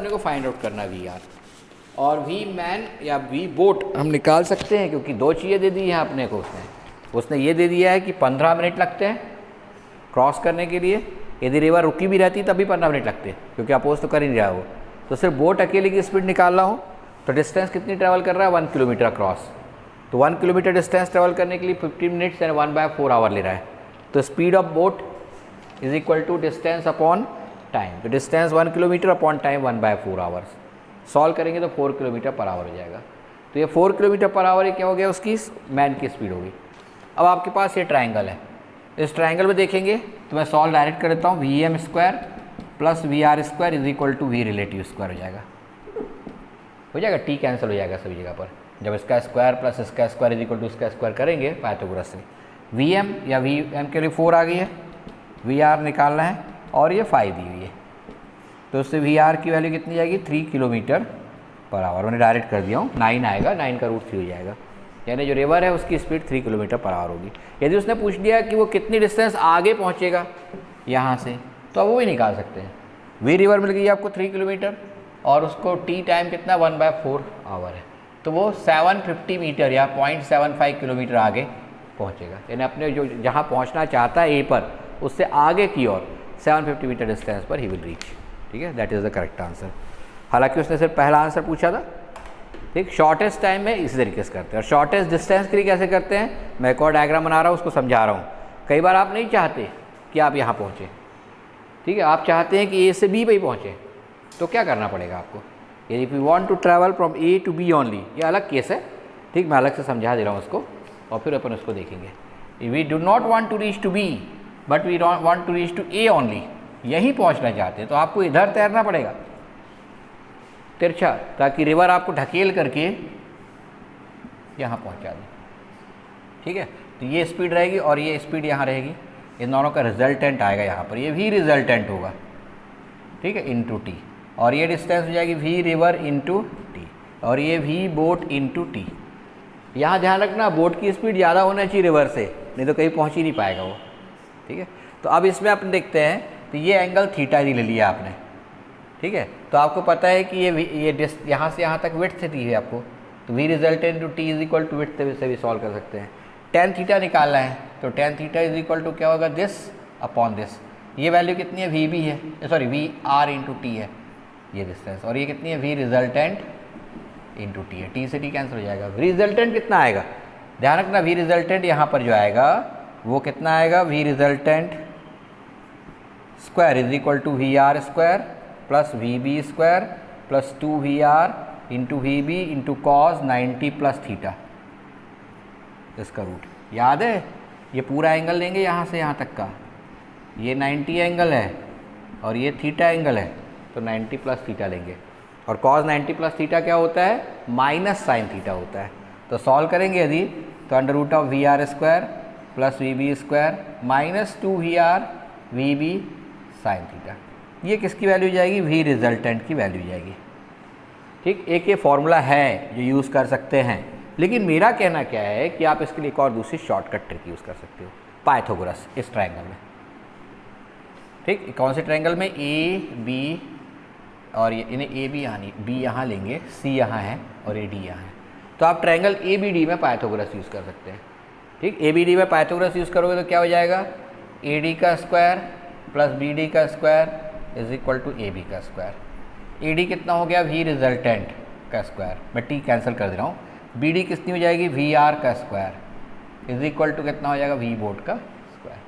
अपने को find out करना वी आर, और वी मैन या वी बोट हम निकाल सकते हैं क्योंकि दो चीज़ें दे दी हैं अपने को। उसने ये दे दिया है कि 15 मिनट लगते हैं क्रॉस करने के लिए, यदि रिवर रुकी भी रहती तब भी 15 मिनट लगते हैं क्योंकि अपोज तो कर ही नहीं रहा वो। तो सिर्फ बोट अकेले की स्पीड निकालना हो तो डिस्टेंस कितनी ट्रैवल कर रहा है, 1 किलोमीटर क्रॉस। तो 1 किलोमीटर डिस्टेंस ट्रैवल करने के लिए 15 मिनट्स एंड 1/4 आवर ले रहा है। तो speed of boat is equal to distance upon time. तो distance 1 kilometre upon time 1/4 hours. Solve करेंगे तो 4 किलोमीटर पर आवर हो जाएगा। तो ये 4 किलोमीटर पर आवर ये क्या हो गया, उसकी मैन की स्पीड होगी। अब आपके पास ये ट्राइंगल है, इस ट्राइंगल में देखेंगे तो मैं सॉल्व डायरेक्ट कर देता हूँ। VM² plus VR² is equal to V relative square हो जाएगा। टी कैंसिल हो जाएगा सभी जगह पर। जब इसका स्क्वायर प्लस इसका स्क्वायर इज इक्वल टू इसका स्क्वायर करेंगे पाइथागोरस से। VM या VM के लिए 4 आ गई है, VR निकालना है और ये 5 दी हुई है। तो उससे VR की वैल्यू कितनी जाएगी, 3 किलोमीटर पर आवर। मैंने डायरेक्ट कर दिया हूँ, 9 आएगा, 9 का रूट 3 हो जाएगा। यानी जो रिवर है उसकी स्पीड 3 किलोमीटर पर आवर होगी। यदि उसने पूछ दिया कि वो कितनी डिस्टेंस आगे पहुँचेगा यहाँ से, तो अब वो भी निकाल सकते हैं। वी रिवर मिल गई आपको 3 किलोमीटर और उसको टी टाइम कितना 1/4 आवर है, तो वो 750 मीटर या 0.75 किलोमीटर आगे पहुँचेगा। यानी अपने जो जहाँ पहुँचना चाहता है ए पर, उससे आगे की ओर 750 मीटर डिस्टेंस पर ही विल रीच। ठीक है, that is the correct answer. हालांकि उसने सिर्फ पहला आंसर पूछा था। ठीक, शॉर्टेस्ट टाइम में इसी तरीके से करते हैं। और शॉर्टेस्ट डिस्टेंस के लिए कैसे करते हैं, मैं एक और डायग्राम बना रहा हूँ, उसको समझा रहा हूँ। कई बार आप नहीं चाहते कि आप यहाँ पहुँचें, ठीक है, आप चाहते हैं कि ए से बी पे ही पहुँचें, तो क्या करना पड़ेगा आपको। If you want to travel from A to B only, ये अलग केस है। ठीक, मैं अलग से समझा दे रहा हूँ उसको और फिर अपन उसको देखेंगे। We do not want to reach to B but we want to reach to A only, यहीं पहुँचना चाहते हैं, तो आपको इधर तैरना पड़ेगा तिरछा, ताकि रिवर आपको ढकेल करके यहाँ पहुँचा दे। ठीक है, तो ये स्पीड रहेगी और ये स्पीड यहाँ रहेगी। इन दोनों का रिजल्टेंट आएगा यहाँ पर, ये भी रिजल्टेंट होगा। ठीक है, इनटू टी, और ये डिस्टेंस हो जाएगी वी रिवर इंटू टी, और ये वी बोट इंटू टी। यहाँ ध्यान रखना, बोट की स्पीड ज़्यादा होना चाहिए रिवर से, नहीं तो कहीं पहुँच ही नहीं पाएगा वो। ठीक है, तो अब इसमें अपन देखते हैं, तो ये एंगल थीटा ले लिया आपने। ठीक है, तो आपको पता है कि ये यहाँ से यहाँ तक विड्थ दी है आपको, तो V resultant two T is equal to width से भी सॉल्व कर सकते हैं। tan थीटा निकालना है, तो tan theta is equal to क्या होगा, दिस अपॉन दिस। ये वैल्यू कितनी है, VB है, सॉरी VR इंटू टी है ये डिस्टेंस, और ये कितनी है, V रिजल्टेंट इंटू टी है। टी से टी कैंसिल हो जाएगा। रिजल्टेंट कितना आएगा, ध्यान रखना, V रिजल्टेंट यहाँ पर जो आएगा वो कितना आएगा, V resultant square is equal to VR square plus VB square plus 2VR into VB into cos 90 plus theta, इसका रूट याद है। ये पूरा एंगल लेंगे यहाँ से यहाँ तक का, ये 90 एंगल है और ये थीटा एंगल है, तो 90 प्लस थीटा लेंगे। और कॉस 90 प्लस थीटा क्या होता है, माइनस साइन थीटा होता है। तो सॉल्व करेंगे यदि, तो under root of VR square plus VB square minus 2VR VB sine theta, ये किसकी वैल्यू जाएगी, V रिजल्टेंट की वैल्यू जाएगी। ठीक, एक ये फॉर्मूला है जो यूज़ कर सकते हैं, लेकिन मेरा कहना क्या है कि आप इसके लिए एक और दूसरी शॉर्टकट ट्रिक यूज़ कर सकते हो, पाइथागोरस इस ट्रायंगल में। ठीक, कौन से ट्रायंगल में, A B और ये इन्हें A B यहाँ नहीं, B यहाँ लेंगे, C यहाँ है और A D यहाँ है, तो आप ट्रायंगल ABD में पाइथागोरस यूज़ कर सकते हैं। ठीक, ABD में पाइथागोरस यूज़ करोगे तो क्या हो जाएगा, AD का स्क्वायर प्लस BD का square is equal to AB का स्क्वायर। AD कितना हो गया, V रिजल्टेंट का स्क्वायर, मैं T कैंसिल कर दे रहा हूँ। BD कितनी हो जाएगी, VR का स्क्वायर इज इक्वल टू कितना हो जाएगा, V बोट का स्क्वायर।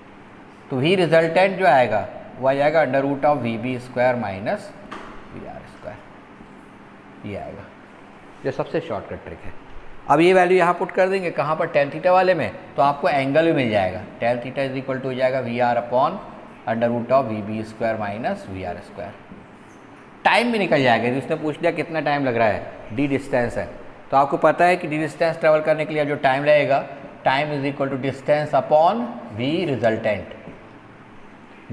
तो V रिजल्टेंट जो आएगा वो आ जाएगा under root of VB square minus VR square, ये आएगा। ये सबसे शॉर्टकट ट्रिक है। अब ये वैल्यू यहाँ पुट कर देंगे, कहाँ पर, tan थीटा वाले में, तो आपको एंगल भी मिल जाएगा। tan theta is equal to हो जाएगा VR upon under root of VB square minus VR square. Time भी निकल जाएगा, उसने पूछ लिया कितना टाइम लग रहा है, D डिस्टेंस है, तो आपको पता है कि D डिस्टेंस ट्रेवल करने के लिए जो टाइम लगेगा, time is equal to distance upon V resultant,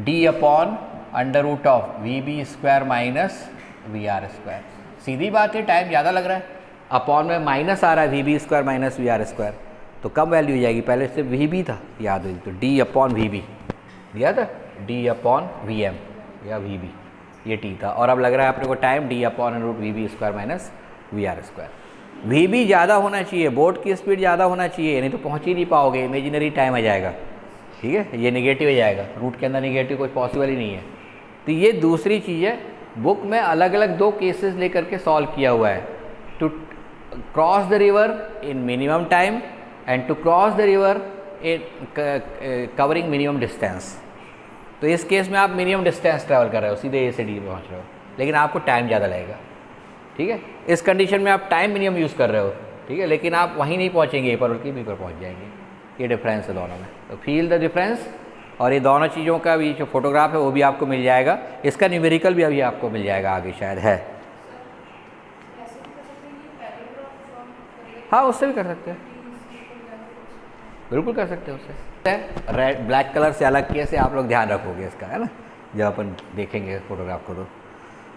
D upon under root of VB square minus VR square. सीधी बात है, टाइम ज़्यादा लग रहा है, अपॉन में माइनस आ रहा है, VB square minus VR square, तो कम वैल्यू हो जाएगी। पहले से VB था, याद हो, तो D अपॉन VB दिया था, D अपॉन VM या VB, ये टी था, और अब लग रहा है अपने को time D upon root V B square minus V R square. V B ज़्यादा होना चाहिए, बोट की स्पीड ज़्यादा होना चाहिए, नहीं तो पहुँच ही नहीं पाओगे, इमेजिनरी टाइम आ जाएगा, ठीक है, ये निगेटिव हो जाएगा, रूट के अंदर निगेटिव कुछ पॉसिबल ही नहीं है। तो ये दूसरी चीज़ है, बुक में अलग अलग 2 केसेस लेकर के सॉल्व किया हुआ है, to cross the river in minimum time and to cross the river in covering minimum distance. तो इस केस में आप मिनिमम डिस्टेंस ट्रैवल कर रहे हो, सीधे ए से डी पहुँच रहे हो, लेकिन आपको टाइम ज़्यादा लगेगा, ठीक है। इस कंडीशन में आप टाइम मिनिमम यूज़ कर रहे हो, ठीक है, लेकिन आप वहीं नहीं पहुँचेंगे, ए पर बल्कि बी पर पहुँच जाएंगे। ये डिफरेंस है दोनों में, तो फील द डिफरेंस। और ये दोनों चीज़ों का भी जो फोटोग्राफ है वो भी आपको मिल जाएगा, इसका न्यूमेरिकल भी अभी आपको मिल जाएगा आगे शायद है। हाँ, उससे भी कर सकते हैं, बिल्कुल कर सकते हैं उससे। रेड ब्लैक कलर से अलग किए से आप लोग ध्यान रखोगे इसका, है ना, जब अपन देखेंगे फोटोग्राफ को। तो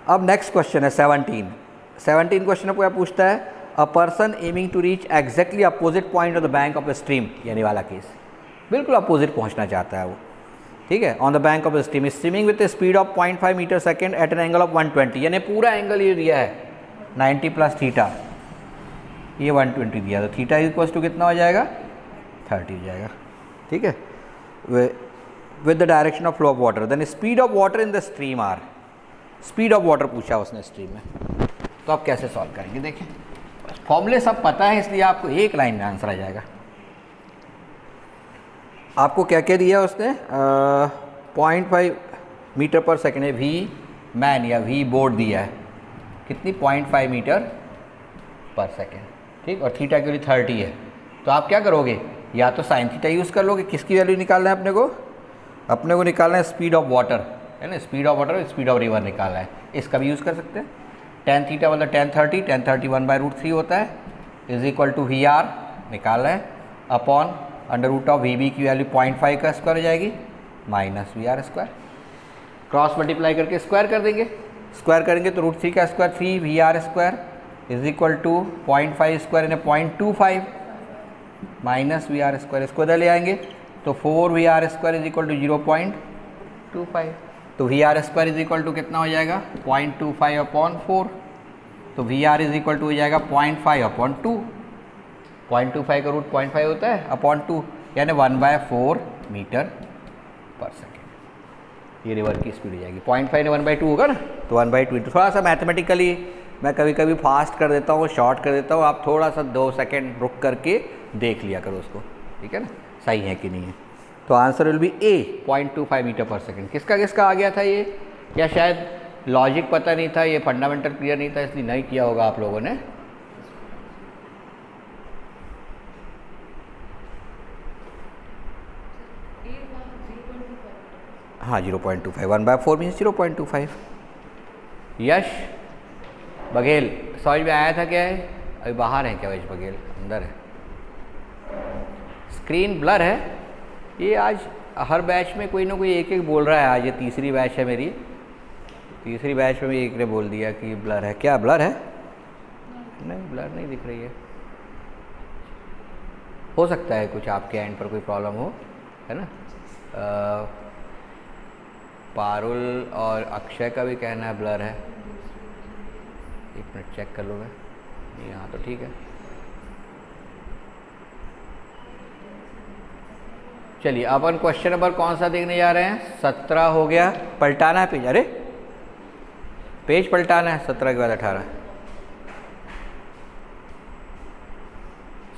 अब नेक्स्ट क्वेश्चन है 17 क्वेश्चन आपको पूछता है, a person aiming to reach exactly opposite point of the bank of a stream, यानी वाला केस, बिल्कुल अपोजिट पहुंचना चाहता है वो, ठीक है, on the bank of a stream, streaming with a speed of 0.5 metre second at an angle of 120, यानी पूरा एंगल ये दिया है 90 प्लस थीटा, ये 120 दिया, तो थीटा इक्वल्स टू कितना हो जाएगा, 30 हो जाएगा, ठीक है, with the direction of flow of water, then speed of water in the stream are, speed of water पूछा उसने स्ट्रीम में। तो आप कैसे सॉल्व करेंगे, देखें फॉर्मूले सब पता है, इसलिए आपको एक लाइन में आंसर आ जाएगा। आपको क्या क्या दिया उसने, 0.5 मीटर पर सेकेंड है, वी मैन या वी बोर्ड दिया है, कितनी 0.5 मीटर पर सेकेंड, ठीक, और थीटा के लिए 30 है। तो आप क्या करोगे, या तो साइन थीटा यूज़ कर लोगे, किसकी वैल्यू निकालना है अपने को निकालना है स्पीड ऑफ वाटर, है ना, speed of water, speed of river निकालना है, इसका भी यूज़ कर सकते हैं। tan थीटा मतलब tan 30 1/√3 होता है, is equal to V R निकालना है, upon under root of V B की वैल्यू 0.5 का स्क्वायर हो जाएगी minus V R square, cross multiply करके स्क्वायर कर देंगे, स्क्वायर करेंगे तो √3 का square 3 V R square is equal to 0.5 square यानी 0.25 माइनस वी आर स्क्वायर, इसको इधर ले आएंगे तो 4 V R square is equal to 0.25, तो V R square is equal to कितना हो जाएगा 0.25 अपॉन 4, तो V R is equal to हो जाएगा 0.5 अपॉन 2, 0.25 का रूट 0.5 होता है अपॉन 2, यानी 1/4 मीटर पर सेकेंड, ये रिवर की स्पीड हो जाएगी। 0.5 ने 1/2 होगा ना, तो 1/2, थोड़ा सा मैथमेटिकली मैं कभी कभी फास्ट कर देता हूँ, शॉर्ट कर देता हूँ, आप थोड़ा सा 2 सेकेंड रुक करके देख लिया करो उसको, ठीक है ना, सही है कि नहीं है। तो answer will be a 0.25 metre पर सेकेंड। किसका आ गया था ये, या शायद लॉजिक पता नहीं था, ये फंडामेंटल क्लियर नहीं था, इसलिए नहीं किया होगा आप लोगों ने। हाँ 0.25, 1/4 मीन्स 0.25। यश बघेल समझ में आया था क्या है, अभी बाहर है क्या यश बघेल, अंदर है, स्क्रीन ब्लर है। ये आज हर बैच में कोई ना कोई एक बोल रहा है, आज ये तीसरी बैच है मेरी, तीसरी बैच में भी एक ने बोल दिया कि ब्लर है। क्या ब्लर है? नहीं ब्लर नहीं दिख रही है, हो सकता है कुछ आपके एंड पर कोई प्रॉब्लम हो, है ना। पारुल और अक्षय का भी कहना है ब्लर है, एक मिनट चेक कर लो मैं, यहाँ तो ठीक है। चलिए अपन क्वेश्चन नंबर कौन सा देखने जा रहे हैं, 17 हो गया, पलटाना है पेज, अरे पेज पलटाना है 17 के बाद 18।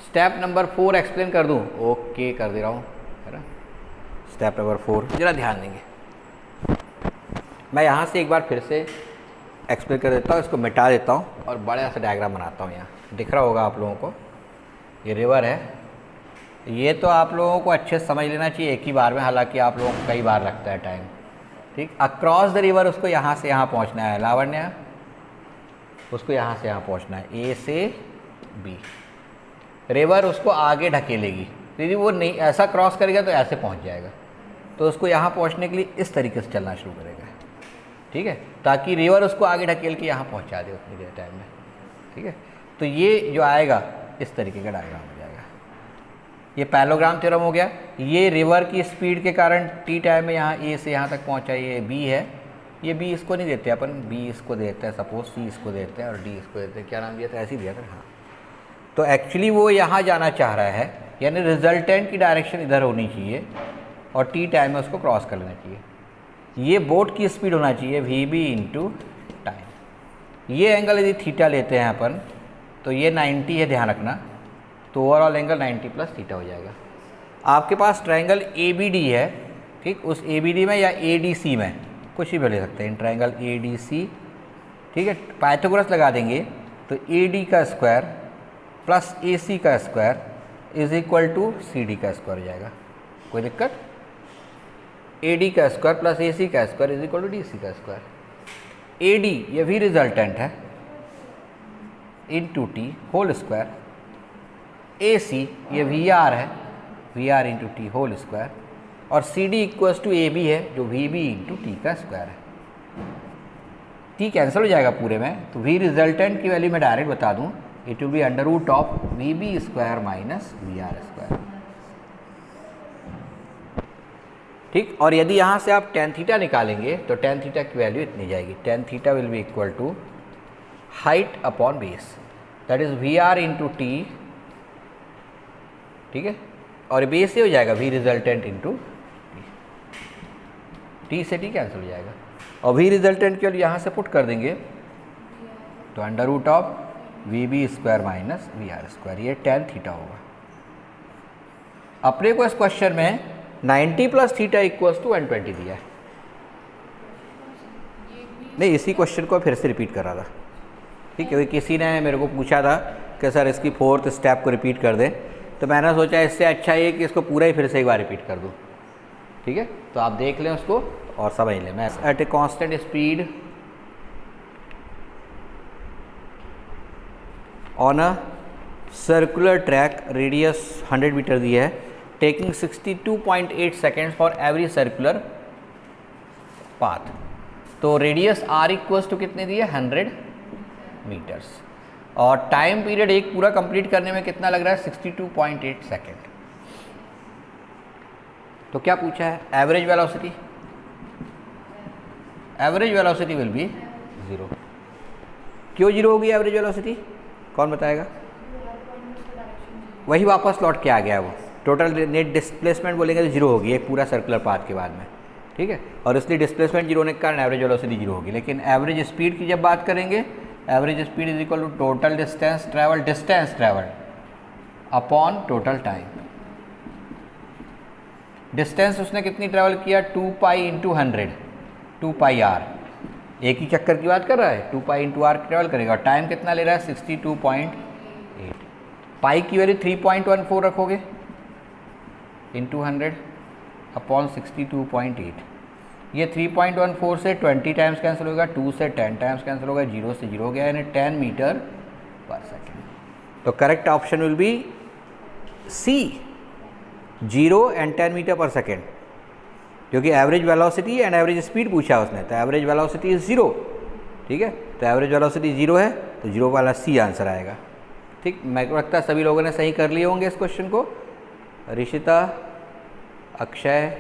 स्टेप नंबर 4 एक्सप्लेन कर दूं, ओके कर दे रहा हूँ, है ना। स्टेप नंबर 4 जरा ध्यान देंगे, मैं यहाँ से एक बार फिर से एक्सप्लेन कर देता हूँ, इसको मिटा देता हूँ और बड़ा सा डायग्राम बनाता हूँ। यहाँ दिख रहा होगा आप लोगों को, ये रिवर है, ये तो आप लोगों को अच्छे से समझ लेना चाहिए एक ही बार में, हालांकि आप लोगों को कई बार लगता है टाइम, ठीक। अक्रॉस द रिवर उसको यहाँ से यहाँ पहुँचना है, लावण्य उसको यहाँ से यहाँ पहुँचना है, ए से बी। रिवर उसको आगे ढकेलेगी, यदि वो नहीं ऐसा क्रॉस करेगा तो ऐसे पहुँच जाएगा, तो उसको यहाँ पहुँचने के लिए इस तरीके से चलना शुरू करेगा, ठीक है, ताकि रिवर उसको आगे ढकेल के यहाँ पहुँचा दे उतनी देर टाइम में, ठीक है। तो ये जो आएगा इस तरीके का डायग्राम हो जाएगा, ये पैरेललोग्राम थ्योरम हो गया। ये रिवर की स्पीड के कारण टी टाइम में यहाँ ए से यहाँ तक पहुँचा, ये बी है, ये बी इसको नहीं देते अपन, बी इसको देते हैं सपोज, सी इसको देते हैं और डी इसको देते हैं, क्या नाम दिया था, ऐसे ही दिया था। हाँ, तो एक्चुअली वो यहाँ जाना चाह रहा है, यानी रिजल्टेंट की डायरेक्शन इधर होनी चाहिए और टी टाइम में उसको क्रॉस कर लेना चाहिए। ये बोट की स्पीड होना चाहिए वी बी इंटू टाइम। ये एंगल यदि थीटा लेते हैं अपन तो ये 90 है, ध्यान रखना, तो ओवरऑल एंगल 90 प्लस थीटा हो जाएगा। आपके पास ट्रायंगल ए बी डी है, ठीक, उस ए बी डी में या ए डी सी में कुछ भी ले सकते हैं, ट्रायंगल ए डी सी, ठीक है। पाइथागोरस लगा देंगे तो ए डी का स्क्वायर प्लस ए सी का square is equal to C D का स्क्वायर हो जाएगा। कोई दिक्कत? ए डी का स्क्वायर प्लस ए सी का square is equal to D C का स्क्वायर। ए डी ये भी रिजल्टेंट है into t whole square, A C ये वी आर है, V R into t whole square, और C D equals to A B है जो वी बी इंटू टी का स्क्वायर है। टी कैंसिल हो जाएगा पूरे में, तो वी रिजल्टेंट की वैल्यू मैं डायरेक्ट बता दूं, it will be under root of V B square minus V R square, ठीक। और यदि यहाँ से आप टेन थीटा निकालेंगे तो टेन थीटा की वैल्यू इतनी जाएगी, tan theta will be equal to height upon base, that is V R into T, ठीक है, और बेस से हो जाएगा वी रिजल्टेंट इंटू टी से टी कैंसिल हो जाएगा, और वी रिजल्टेंट के लिए यहाँ से पुट कर देंगे तो under root of V B square minus V R square, ये टेन थीटा होगा। अपने को इस क्वेश्चन में 90 प्लस थीटा इक्वल्स टू 120 दिया है। नहीं, इसी क्वेश्चन को फिर से रिपीट कर रहा था, ठीक है, क्योंकि किसी ने मेरे को पूछा था कि सर इसकी फोर्थ स्टेप को रिपीट कर दें, तो मैंने सोचा इससे अच्छा ये कि इसको पूरा ही फिर से एक बार रिपीट कर दूँ, ठीक है। तो आप देख लें उसको और समझ लें। मैं at a constant speed on a circular track, radius 100 metre दिया है, taking 62.8 seconds for every circular path. तो रेडियस आर इक्वल्स टू कितने दिए, 100 मीटर्स, और टाइम पीरियड एक पूरा कंप्लीट करने में कितना लग रहा है, 62.8 सेकेंड। तो क्या पूछा है, average velocity, average velocity will be 0। क्यों 0 होगी एवरेज वेलोसिटी, कौन बताएगा? वही वापस लौट के आ गया, वो टोटल नेट डिस्प्लेसमेंट बोलेंगे तो 0 होगी एक पूरा सर्कुलर पाथ के बाद में, ठीक है, और इसलिए डिस्प्लेसमेंट 0 होने के कारण एवरेज वेलोसिटी 0 होगी। लेकिन एवरेज स्पीड की जब बात करेंगे, average speed is equal to total distance travel upon total time. Distance उसने कितनी ट्रैवल किया, 2 पाई इंटू 100, 2 पाई आर, एक ही चक्कर की बात कर रहा है, 2 पाई इंटू आर ट्रैवल करेगा, और टाइम कितना ले रहा है, 62.8। पाई की वैल्यू 3.14 रखोगे इंटू 100 अपॉन 62.8, ये 3.14 से 20 टाइम्स कैंसिल होगा, 2 से 10 टाइम्स कैंसिल होगा, 0 से 0 हो गया, यानी 10 मीटर पर सेकेंड। तो correct option will be C, 0 and 10 metre पर सेकेंड, क्योंकि average velocity and average speed पूछा उसने, तो एवरेज वेलोसिटी इज 0, ठीक है, तो एवरेज वेलोसिटी 0 है तो 0 वाला सी आंसर आएगा, ठीक। मेरे को लगता है सभी लोगों ने सही कर लिए होंगे इस क्वेश्चन को, ऋषिता, अक्षय,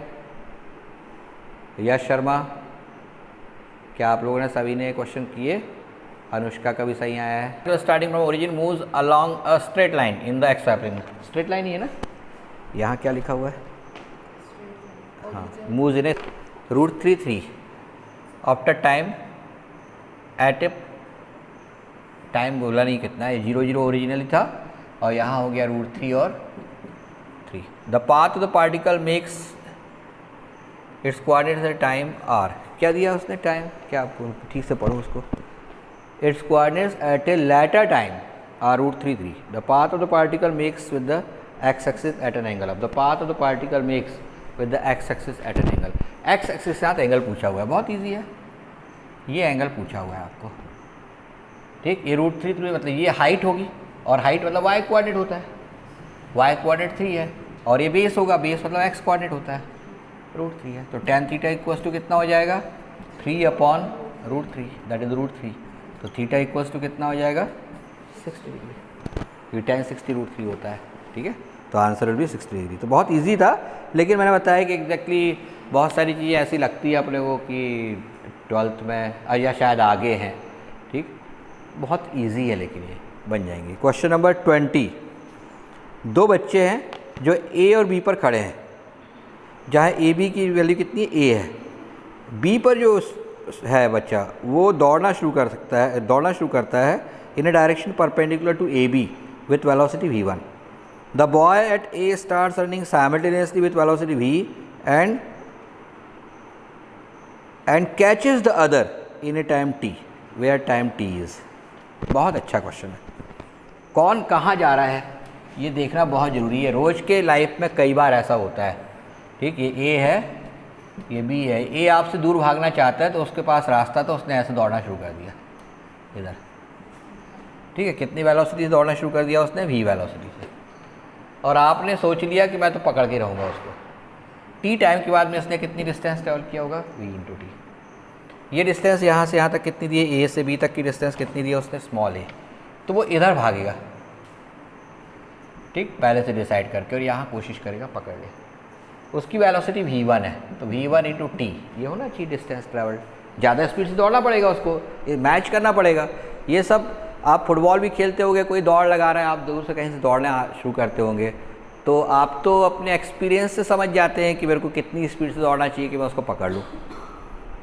यश शर्मा, क्या आप लोगों ने सभी ने क्वेश्चन किए? अनुष्का का भी सही आया है। तो starting from origin moves along a straight line in the x y plane, straight line ही है ना, यहाँ क्या लिखा हुआ है, हाँ, moves in a √33 after time at a time बोला नहीं कितना है, 0 ओरिजिनली था और यहाँ हो गया √3 और 3। The path of the particle makes its coordinates at time are, क्या दिया उसने टाइम, क्या आप ठीक से पढ़ो उसको, its coordinates at a later time are √33। The path of the particle makes with the x axis at an angle, अब the path of the particle makes with the x axis at an angle, x axis के साथ angle पूछा हुआ है, बहुत easy है, ये angle पूछा हुआ है आपको, ठीक। ये √33 मतलब ये हाइट होगी, और हाइट मतलब वाई कोऑर्डिनेट होता है, वाई कोऑर्डिनेट 3 है, और ये बेस होगा, बेस मतलब एक्स कोऑर्डिनेट होता है, √3 है, तो tan थीटा इक्वल्स टू कितना हो जाएगा, 3 अपॉन √3, दैट इज √3, तो थीटा इक्वल्स टू कितना हो जाएगा, 60 डिग्री, ये tan 60 √3 होता है, ठीक है, तो आंसर विल बी 60 डिग्री। तो बहुत इजी था, लेकिन मैंने बताया कि एग्जैक्टली बहुत सारी चीज़ें ऐसी लगती है अपने को कि 12th में या शायद आगे हैं, ठीक। बहुत इजी है लेकिन ये बन जाएंगे। क्वेश्चन नंबर 20, दो बच्चे हैं जो ए और बी पर खड़े हैं, जहाँ ए बी की वैल्यू कितनी है, ए है। बी पर जो है बच्चा वो दौड़ना शुरू करता है in a direction perpendicular to A B with velocity v1. The boy at A starts running simultaneously with velocity v and catches the other in a time t, where time t is. बहुत अच्छा question है। कौन कहाँ जा रहा है ये देखना बहुत ज़रूरी है। रोज़ के लाइफ में कई बार ऐसा होता है, ठीक। ये ए है, ये बी है। ए आपसे दूर भागना चाहता है तो उसके पास रास्ता, तो उसने ऐसे दौड़ना शुरू कर दिया इधर, ठीक है। कितनी वेलोसिटी से दौड़ना शुरू कर दिया उसने, v वेलोसिटी से। और आपने सोच लिया कि मैं तो पकड़ के रहूँगा उसको। टी टाइम के बाद में उसने कितनी डिस्टेंस ट्रेवल किया होगा, v इंटू टी। ये डिस्टेंस यहाँ से यहाँ तक कितनी दी है, ए से बी तक की डिस्टेंस कितनी दी है उसने, स्मॉल ए। तो वो इधर भागेगा, ठीक, पहले से डिसाइड करके, और यहाँ कोशिश करेगा पकड़ ले। उसकी वेलोसिटी v1 है, तो v1 इंटू टी ये होना चाहिए डिस्टेंस ट्रेवल्ड। ज़्यादा स्पीड से दौड़ना पड़ेगा उसको, ये मैच करना पड़ेगा। ये सब आप फुटबॉल भी खेलते होंगे, कोई दौड़ लगा रहा है, आप दूर से कहीं से दौड़ना शुरू करते होंगे, तो आप तो अपने एक्सपीरियंस से समझ जाते हैं कि मेरे को कितनी स्पीड से दौड़ना चाहिए कि मैं उसको पकड़ लूँ,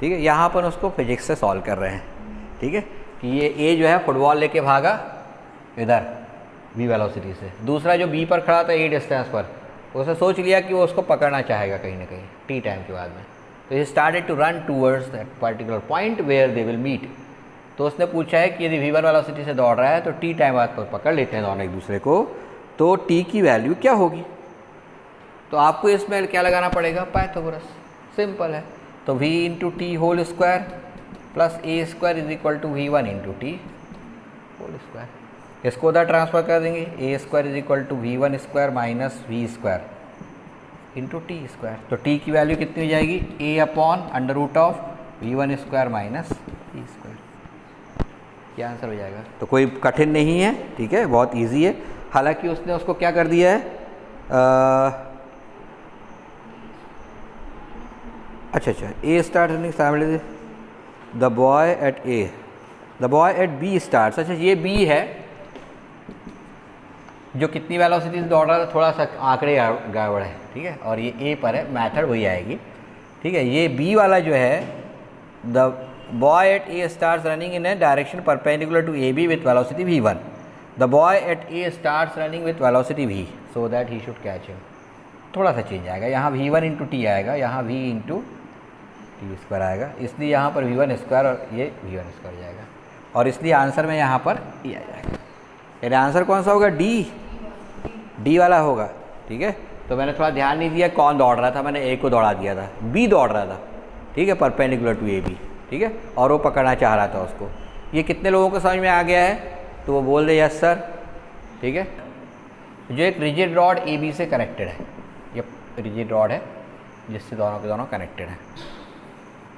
ठीक है। यहाँ पर उसको फिजिक्स से सॉल्व कर रहे हैं, ठीक है, कि ये ए जो है फुटबॉल लेके भागा इधर v वेलोसिटी से। दूसरा जो बी पर खड़ा था ए डिस्टेंस पर, उसने सोच लिया कि वो उसको पकड़ना चाहेगा कहीं ना कहीं टी टाइम के बाद में, तो he started to run towards that particular point where they will meet. तो उसने पूछा है कि यदि v1 वेलोसिटी से दौड़ रहा है तो टी टाइम बाद पर पकड़ लेते हैं दोनों एक दूसरे को, तो टी की वैल्यू क्या होगी। तो आपको इसमें क्या लगाना पड़ेगा, पाइथागोरस, सिंपल है। तो v into t whole square plus a square is equal to v1 into t whole square. इसको उधर ट्रांसफर कर देंगे, a square is equal to v1 square minus v square into t square. तो t की value कितनी हो जाएगी, a upon under root of v1 square minus t square. क्या आंसर हो जाएगा। तो कोई कठिन नहीं है, ठीक है, बहुत इजी है। हालांकि उसने उसको क्या कर दिया है, अच्छा, A start running simultaneously the boy at A, the boy at B start. अच्छा, ये बी है जो कितनी वेलोसिटी से दौड़ रहा था, थोड़ा सा आंकड़े गड़बड़ है, ठीक है, और ये ए पर है, मैथड वही आएगी, ठीक है। ये बी वाला जो है, the boy at A starts running in a direction perpendicular to A B with velocity v1. The boy at A starts running with velocity v so that he should catch him. थोड़ा सा change आएगा, यहाँ v1 into T आएगा, यहाँ v into t square आएगा, इसलिए यहाँ पर v1 स्क्वायर और ये v1 स्क्वायर जाएगा, और इसलिए आंसर में यहाँ पर e आ जाएगा। यानी आंसर कौन सा होगा, डी वाला होगा, ठीक है। तो मैंने थोड़ा ध्यान नहीं दिया कौन दौड़ रहा था, मैंने ए को दौड़ा दिया था, बी दौड़ रहा था, ठीक है, परपेंडिकुलर टू ए बी, ठीक है, और वो पकड़ना चाह रहा था उसको। ये कितने लोगों को समझ में आ गया है, तो वो बोल दे यस सर, ठीक है। जो एक रिजिड रॉड ए बी से कनेक्टेड है, ये रिजिड रॉड है जिससे दोनों के दोनों कनेक्टेड हैं।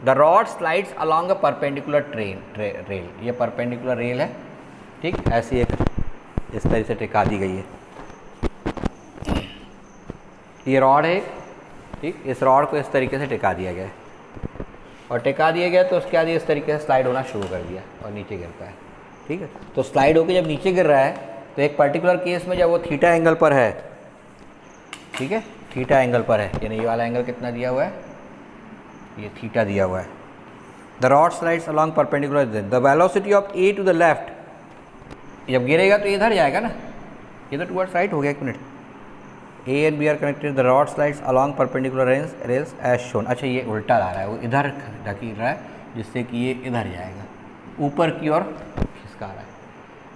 The rod slides along a perpendicular rail, ये परपेंडिकुलर रेल है, ठीक, ऐसी एक इस तरह से टिका दी गई है। ये रॉड है, ठीक, इस रॉड को इस तरीके से टिका दिया गया है, और टिका दिया गया तो उसके बाद इस तरीके से स्लाइड होना शुरू कर दिया और नीचे गिरता है, ठीक है। तो स्लाइड होकर जब नीचे गिर रहा है तो एक पर्टिकुलर केस में जब वो थीटा एंगल पर है, ठीक है, थीटा एंगल पर है, यानी ये वाला एंगल कितना दिया हुआ है, ये थीटा दिया हुआ है। The rod slides along perpendicular, the velocity of A to the left, जब गिरेगा तो इधर जाएगा ना, ये तो टुवर्ड्स राइट हो गया। एक minute, A and B are connected, the rod slides along perpendicular rails as shown. अच्छा, ये उल्टा ला रहा है, वो इधर ढकील रहा है जिससे कि ये इधर जाएगा, ऊपर की ओर खिसका रहा है।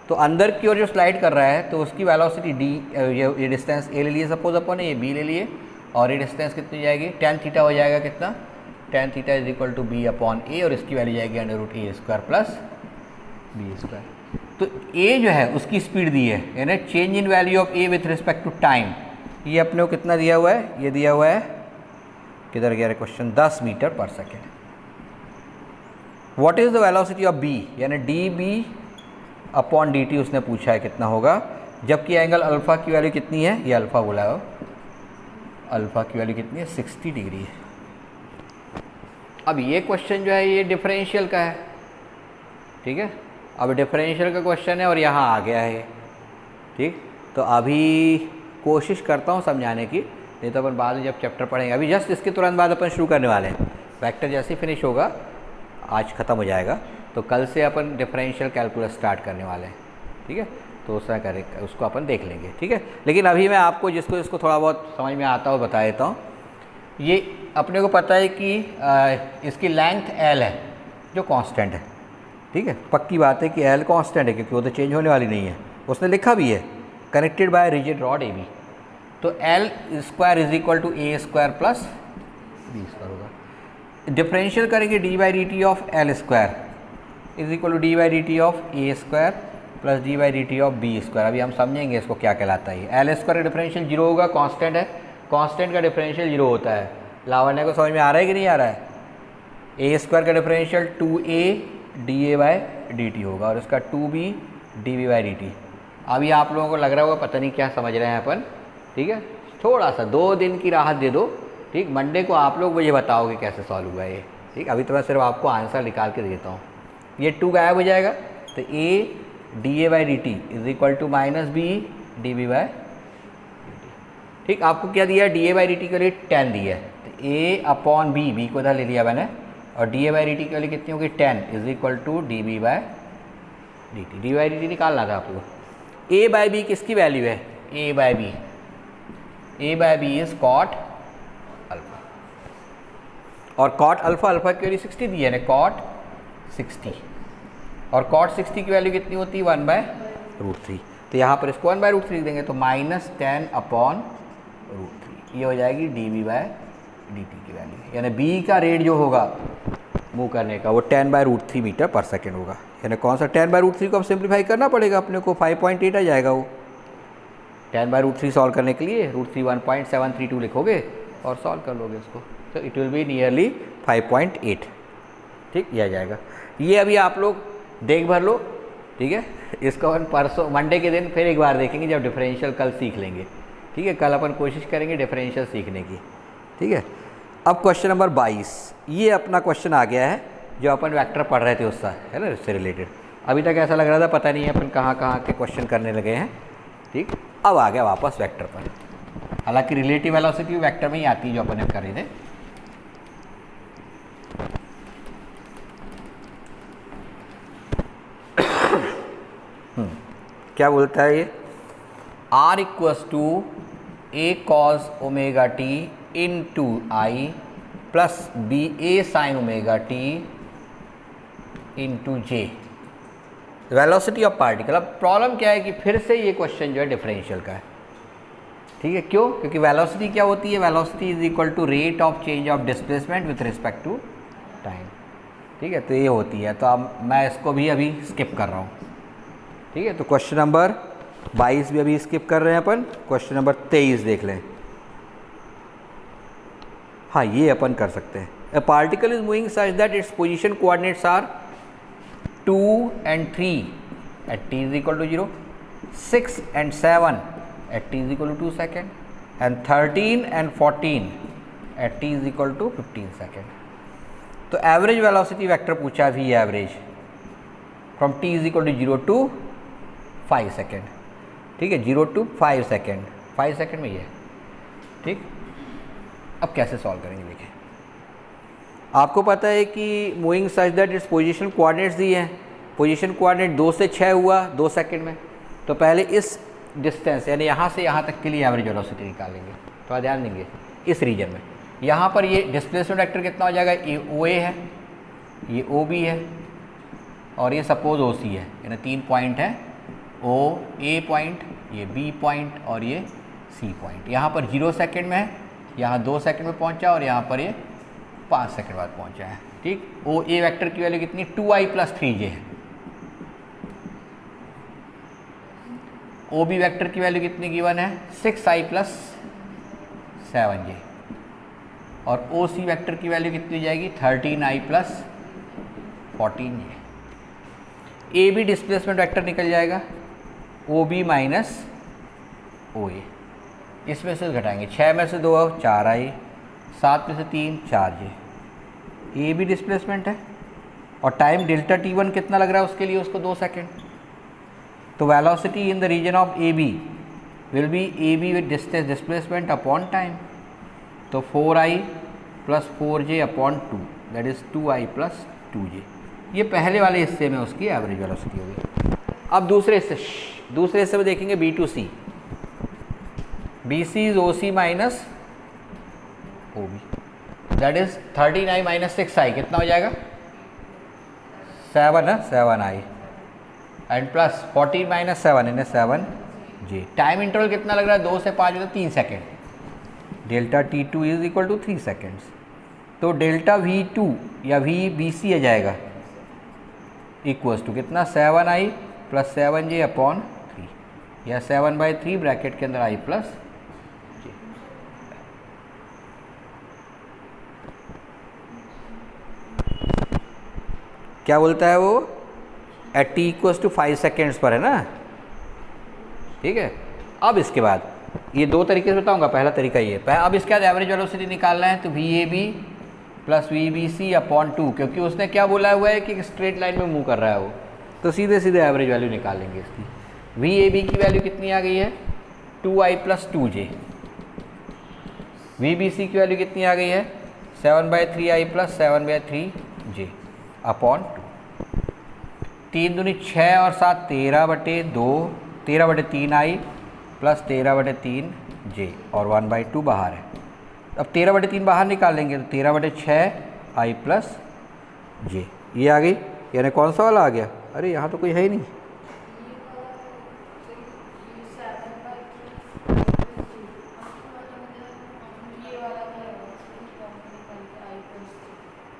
तो अंदर की ओर जो स्लाइड कर रहा है तो उसकी वेलोसिटी डी, ये डिस्टेंस ए ले लिए सपोज अपन ने, ये बी ले लिए, और ये डिस्टेंस कितनी जाएगी, tan थीटा हो जाएगा, कितना, tan theta is equal to B upon A, और इसकी वैल्यू जाएगी under root A square plus B square. तो ए जो है उसकी स्पीड दी है, यानी change in value of A with respect to time, ये अपने को कितना दिया हुआ है, ये दिया हुआ है, किधर गया क्वेश्चन, 10 मीटर पर second. What is the velocity of B, यानी d B upon d t उसने पूछा है कितना होगा, जबकि एंगल अल्फ़ा की वैल्यू कितनी है, ये अल्फ़ा बोला हो, अल्फ़ा की वैल्यू कितनी है, 60 डिग्री है, अब ये क्वेश्चन जो है ये डिफरेंशियल का है, ठीक है। अब डिफरेंशियल का क्वेश्चन है और यहाँ आ गया है, ठीक। तो अभी कोशिश करता हूँ समझाने की, नहीं तो अपन बाद में जब चैप्टर पढ़ेंगे, अभी जस्ट इसके तुरंत बाद अपन शुरू करने वाले हैं। वेक्टर जैसे ही फिनिश होगा, आज ख़त्म हो जाएगा, तो कल से अपन डिफरेंशियल कैलकुलस स्टार्ट करने वाले हैं, ठीक है। तो उसका करें, उसको अपन देख लेंगे, ठीक है। लेकिन अभी मैं आपको जिसको थोड़ा बहुत समझ में आता हो बता देता हूँ। ये अपने को पता है कि इसकी लेंथ L है जो कांस्टेंट है, ठीक है। पक्की बात है कि L कांस्टेंट है क्योंकि वो तो चेंज होने वाली नहीं है, उसने लिखा भी है connected by rigid rod AB। तो L square is equal to A square plus B square होगा। डिफरेंशियल करेंगे D by D T of L square is equal to D by D T of A square plus D by D T of B square. अभी हम समझेंगे इसको क्या कहलाता है। L square का डिफरेंशियल जीरो होगा, कांस्टेंट है, कांस्टेंट का डिफरेंशियल जीरो होता है। लावण्य को समझ में आ रहा है कि नहीं आ रहा है? A स्क्वायर का differential 2A D A by D T होगा और इसका 2B D B by D T. अभी आप लोगों को लग रहा होगा पता नहीं क्या समझ रहे हैं अपन, ठीक है। थोड़ा सा 2 दिन की राहत दे दो, ठीक। मंडे को आप लोग मुझे बताओगे कैसे सॉल्व हुआ ये, ठीक। अभी तो मैं सिर्फ आपको आंसर निकाल के देता हूँ। ये 2 गायब हो जाएगा, तो A D A by D T is equal to minus B D B by D T, ठीक। आपको क्या दिया है? D A by D T के लिए 10 दिया है, तो A अपॉन B को इधर ले लिया मैंने, और D A by D T के लिए कितनी होगी? 10 is equal to D B by D T. D by D T निकालना था आपको। A बाई बी किसकी वैल्यू है? A by B, A by B is cot alpha, और कॉट अल्फा अल्फा की वैल्यू 60 दी है ना, कॉट 60, और कॉट 60 की वैल्यू कितनी होती है? 1/√3। तो यहाँ पर इसको 1/√3 लिख देंगे, तो -10 अपॉन √3 ये हो जाएगी D B by D T की वैल्यू। यानी B का रेट जो होगा मूव करने का वो 10/√3 मीटर पर सेकेंड होगा। यानी कौन सा 10/√3 को अब सिंप्लीफाई करना पड़ेगा अपने को, 5.8 आ जाएगा वो। 10/√3 सॉल्व करने के लिए √3 1.732 लिखोगे और सॉल्व कर लोगे इसको, तो इट विल बी नियरली 5.8, ठीक। यह आ जाएगा। ये अभी आप लोग देख भर लो, ठीक है। इसको अपन परसों मंडे के दिन फिर एक बार देखेंगे जब डिफरेंशियल कल सीख लेंगे, ठीक है। कल अपन कोशिश करेंगे डिफरेंशियल सीखने की, ठीक है। अब क्वेश्चन नंबर 22, ये अपना क्वेश्चन आ गया है जो अपन वेक्टर पढ़ रहे थे उसका, है ना, इससे रिलेटेड। अभी तक ऐसा लग रहा था पता नहीं है अपन कहाँ कहाँ के क्वेश्चन करने लगे हैं, ठीक। अब आ गया वापस वेक्टर पर, हालांकि रिलेटिव वेलोसिटी वेक्टर में ही आती है जो अपन कर रहे थे। क्या बोलता है ये? R equals to A cos omega t into I plus B A sine omega T into J, velocity of particle. अब प्रॉब्लम क्या है कि फिर से ये क्वेश्चन जो है डिफरेंशियल का है, ठीक है। क्यों? क्योंकि वेलोसिटी क्या होती है? Velocity is equal to rate of change of displacement with respect to time, ठीक है। तो ये होती है, तो अब मैं इसको भी अभी स्किप कर रहा हूँ, ठीक है। तो क्वेश्चन नंबर 22 भी अभी स्किप कर रहे हैं अपन। क्वेश्चन नंबर 23 देख लें। हाँ, ये अपन कर सकते हैं। A particle is moving such that its position coordinates are 2 and 3 at t is equal to 0, 6 and 7 at t is equal to 2 seconds, and 13 and 14 at t is equal to 15 seconds. तो average velocity vector पूछा भी average from t is equal to 0 to 5 second, ठीक है। 0 to 5 second, 5 second में ये है, ठीक। अब कैसे सॉल्व करेंगे देखिए। आपको पता है कि moving such that its position coordinates दिए हैं। पोजीशन कोऑर्डिनेट 2 से 6 हुआ 2 सेकंड में, तो पहले इस डिस्टेंस यानी यहाँ से यहाँ तक के लिए एवरेज वेलोसिटी निकालेंगे। थोड़ा ध्यान देंगे इस रीजन में। यहाँ पर ये डिस्प्लेसमेंट वेक्टर कितना हो जाएगा? ये OA है, ये OB है, और ये सपोज OC है, यानी 3 पॉइंट है, OA पॉइंट, ये B पॉइंट और ये C पॉइंट। यहाँ पर 0 सेकेंड में है, यहाँ 2 सेकेंड में पहुँचा, और यहाँ पर ये 5 सेकेंड बाद पहुँचा है, ठीक। OA वेक्टर की वैल्यू कितनी? 2i + 3j है। OB वेक्टर की वैल्यू कितनी गिवन है? 6i + 7j, और OC वेक्टर की वैल्यू कितनी हो जाएगी? 13i + 14j। AB displacement vector निकल जाएगा, OB - OA। इसमें से घटाएंगे, 6 में से 2 4i, 7 में से 3 4j, ए भी डिस्प्लेसमेंट है और टाइम डेल्टा t1 कितना लग रहा है उसके लिए, उसको 2 सेकेंड। तो velocity in the region of A B will be A B with distance displacement upon time. तो 4i plus 4j upon 2 that is 2i plus 2j। ये पहले वाले हिस्से में उसकी एवरेज वेलोसिटी होगी। अब दूसरे हिस्से में देखेंगे B to C. B C is O C minus O B that is 39 minus 6i कितना हो जाएगा 7 है 7i एंड प्लस 14 माइनस 7 इन्हें 7j। टाइम इंटरवल कितना लग रहा है 2 से 5 मतलब 3 second. Delta t2 is equal to 3 seconds. तो डेल्टा v2 या vbc आ जाएगा इक्वल्स टू कितना 7i प्लस 7j अपॉन 3 या 7/3 ब्रैकेट के अंदर i प्लस j। क्या बोलता है वो at t equals to 5 seconds पर है ना, ठीक है। अब इसके बाद ये दो तरीके से बताऊंगा। पहला तरीका ये, अब इसके बाद एवरेज वेलोसिटी निकालना है तो VAB प्लस VBC अपॉन 2, क्योंकि उसने क्या बोला हुआ है कि स्ट्रेट लाइन में मूव कर रहा है वो, तो सीधे सीधे एवरेज वैल्यू निकालेंगे इसकी। VAB की वैल्यू कितनी आ गई है 2i प्लस 2j। VBC की वैल्यू कितनी आ गई है 7/3i प्लस 7/3j अपॉन 2। 3 दूनी 6 और 7 13/2 13/3i प्लस 13/3j और 1/2 बाहर है। अब 13/3 बाहर निकालेंगे तो 13/6i प्लस j ये आ गई। यानी कौन सा वाला आ गया, अरे यहाँ तो कोई है ही नहीं।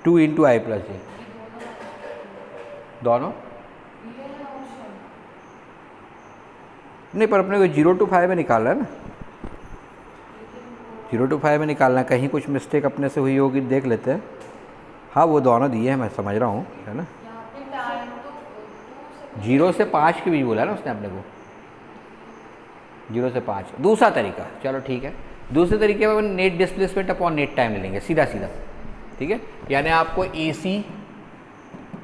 टू इंटू आई प्लस जे दोनों नहीं, पर अपने को 0 to 5 में निकालना है ना, 0 to 5 में निकालना है। कहीं कुछ मिस्टेक अपने से हुई होगी देख लेते हैं। हाँ वो दोनों दिए हैं, मैं समझ रहा हूँ, है ना। 0 से 5 के बीच बोला ना उसने अपने को, 0 से 5। दूसरा तरीका, चलो ठीक है, दूसरे तरीके में net displacement upon net time ले लेंगे सीधा सीधा, ठीक है। यानी आपको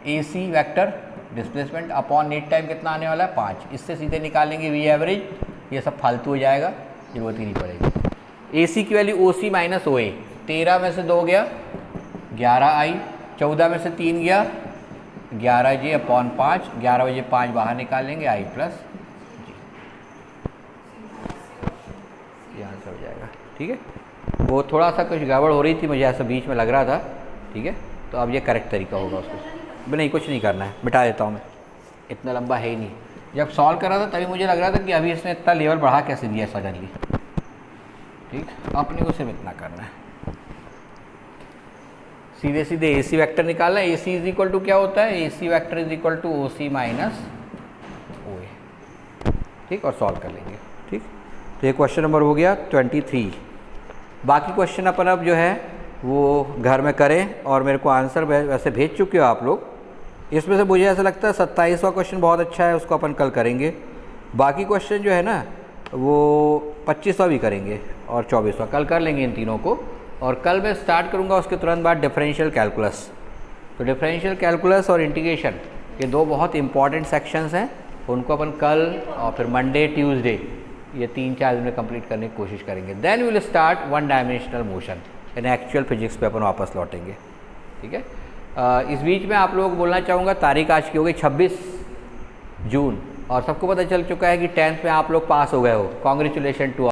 AC vector displacement upon net time कितना आने वाला है 5, इससे सीधे निकालेंगे V एवरेज। ये सब फालतू हो जाएगा, जरूरत ही नहीं पड़ेगी। AC की वैल्यू OC माइनस OA, 13 में से 2 गया 11i, 14 में से 3 गया 11j अपॉन 5, 11 बजे 5 बाहर निकालेंगे i प्लस j, ये आंसर हो जाएगा, ठीक है। वो थोड़ा सा कुछ गड़बड़ हो रही थी, मुझे ऐसा बीच में लग रहा था, ठीक है। तो अब ये करेक्ट तरीका होगा उसको। नहीं कुछ नहीं करना है, मिटा देता हूँ मैं, इतना लंबा है ही नहीं। जब सॉल्व कर रहा था तभी मुझे लग रहा था कि अभी इसने इतना लेवल बढ़ा कैसे दिया सडनली, ठीक। अपने को सिर्फ इतना करना है, सीधे सीधे AC वेक्टर निकालना है। AC इज इक्वल टू क्या होता है, AC vector is equal to OC minus OA, ठीक, और सॉल्व कर लेंगे, ठीक। तो ये क्वेश्चन नंबर हो गया 23। बाकी क्वेश्चन अपन अब जो है वो घर में करें और मेरे को आंसर वैसे भेज चुके हो आप लोग। इसमें से मुझे ऐसा लगता है 27वां क्वेश्चन बहुत अच्छा है, उसको अपन कल करेंगे। बाकी क्वेश्चन जो है ना वो 25वां भी करेंगे और 24वां कल कर लेंगे इन तीनों को। और कल मैं स्टार्ट करूँगा उसके तुरंत बाद डिफरेंशियल कैलकुलस। तो डिफरेंशियल कैलकुलस और इंटीग्रेशन ये दो बहुत इंपॉर्टेंट सेक्शंस हैं, उनको अपन कल और फिर मंडे ट्यूसडे ये 3-4 दिन में कंप्लीट करने की कोशिश करेंगे। Then will start 1 dimensional motion in actual physics पे अपन वापस लौटेंगे, ठीक है। इस बीच में आप लोगों को बोलना चाहूँगा तारीख आज की हो गई 26 जून और सबको पता चल चुका है कि 10th में आप लोग पास हो गए हो। Congratulation to